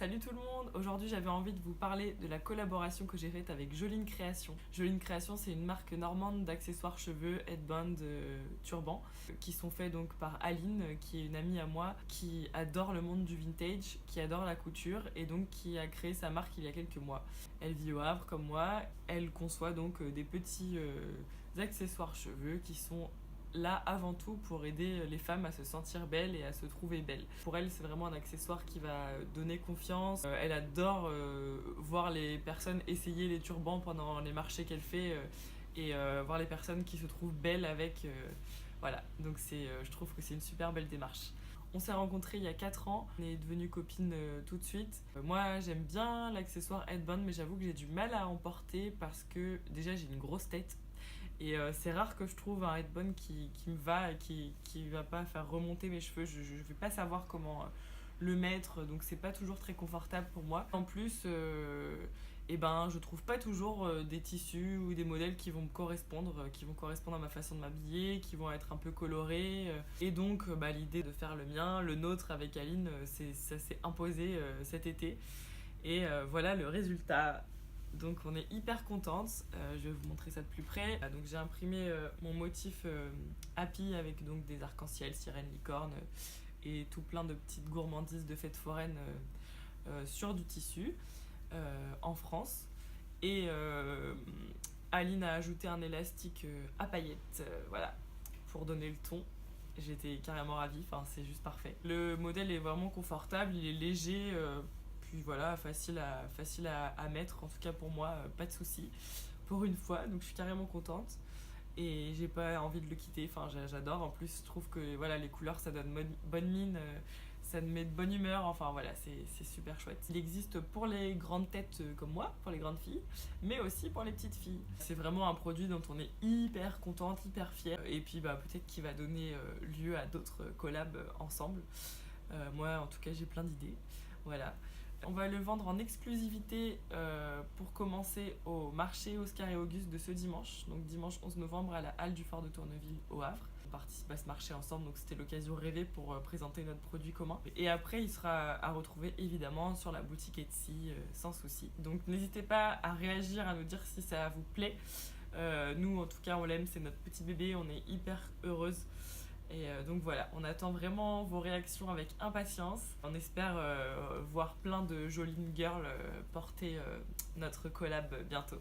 Salut tout le monde. Aujourd'hui j'avais envie de vous parler de la collaboration que j'ai faite avec Joline Création. Joline Création, c'est une marque normande d'accessoires cheveux, headband, turbans qui sont faits donc par Aline, qui est une amie à moi qui adore le monde du vintage, qui adore la couture et donc qui a créé sa marque il y a quelques mois. Elle vit au Havre comme moi, elle conçoit donc des petits accessoires cheveux qui sont là avant tout pour aider les femmes à se sentir belles et à se trouver belles. Pour elle, c'est vraiment un accessoire qui va donner confiance. Elle adore voir les personnes essayer les turbans pendant les marchés qu'elle fait et voir les personnes qui se trouvent belles avec. Voilà, donc je trouve que c'est une super belle démarche. On s'est rencontrés il y a 4 ans, on est devenues copines tout de suite. Moi j'aime bien l'accessoire headband, mais j'avoue que j'ai du mal à en porter parce que déjà j'ai une grosse tête. Et c'est rare que je trouve un headband qui me va et qui va pas faire remonter mes cheveux. Je vais pas savoir comment le mettre, donc c'est pas toujours très confortable pour moi. En plus, je trouve pas toujours des tissus ou des modèles qui vont me correspondre, qui vont correspondre à ma façon de m'habiller, qui vont être un peu colorés. Et donc, l'idée de faire le mien, le nôtre avec Aline, ça s'est imposé cet été. Et voilà le résultat. Donc on est hyper contente. Je vais vous montrer ça de plus près. Donc j'ai imprimé mon motif happy avec donc des arcs-en-ciel, sirènes, licornes et tout plein de petites gourmandises de fêtes foraines sur du tissu en France. Et Aline a ajouté un élastique à paillettes, voilà, pour donner le ton. J'étais carrément ravie, enfin c'est juste parfait. Le modèle est vraiment confortable, il est léger, puis voilà, facile à mettre, en tout cas pour moi, pas de souci pour une fois, donc je suis carrément contente et j'ai pas envie de le quitter, enfin j'adore. En plus je trouve que voilà, les couleurs ça donne bonne mine, ça me met de bonne humeur, enfin voilà, c'est super chouette. Il existe pour les grandes têtes comme moi, pour les grandes filles, mais aussi pour les petites filles. C'est vraiment un produit dont on est hyper contente, hyper fière, et puis peut-être qu'il va donner lieu à d'autres collabs ensemble. Moi en tout cas j'ai plein d'idées, voilà. On va le vendre en exclusivité pour commencer au marché Oscar et Auguste de ce dimanche, donc dimanche 11 novembre à la Halle du Fort de Tourneville au Havre. On participe à ce marché ensemble, donc c'était l'occasion rêvée pour présenter notre produit commun. Et après, il sera à retrouver évidemment sur la boutique Etsy sans souci. Donc n'hésitez pas à réagir, à nous dire si ça vous plaît. Nous, en tout cas, on l'aime, c'est notre petit bébé, on est hyper heureuse. Et donc voilà, on attend vraiment vos réactions avec impatience. On espère voir plein de jolies girls porter notre collab bientôt.